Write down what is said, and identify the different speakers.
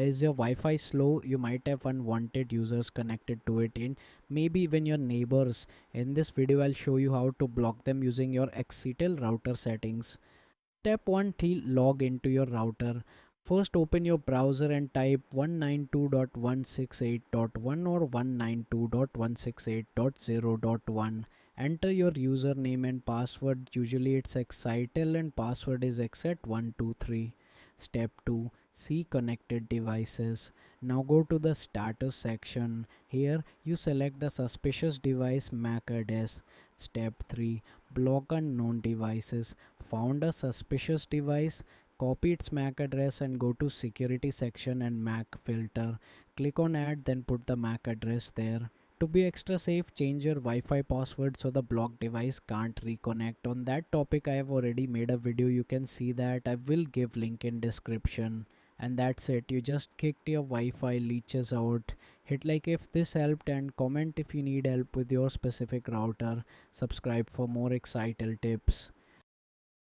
Speaker 1: is your Wi-Fi slow, you might have unwanted users connected to it, and maybe even your neighbors. In this video I'll show you how to block them using your Excitel router settings. Step 1, log into your router. First open your browser and type 192.168.1 or 192.168.0.1. Enter your username and password. Usually it's Excitel and password is exit123. Step 2, see connected devices. Now go to the status section. Here you select the suspicious device MAC address. Step 3, block unknown devices. Found a suspicious device, copy its MAC address and go to security section and MAC filter. Click on add, then put the MAC address there. To be extra safe, change your Wi-Fi password so the blocked device can't reconnect. On that topic I have already made a video, you can see that. I will give link in description. And that's it, you just kicked your Wi-Fi leeches out. Hit like if this helped and comment if you need help with your specific router. Subscribe for more Excitel tips.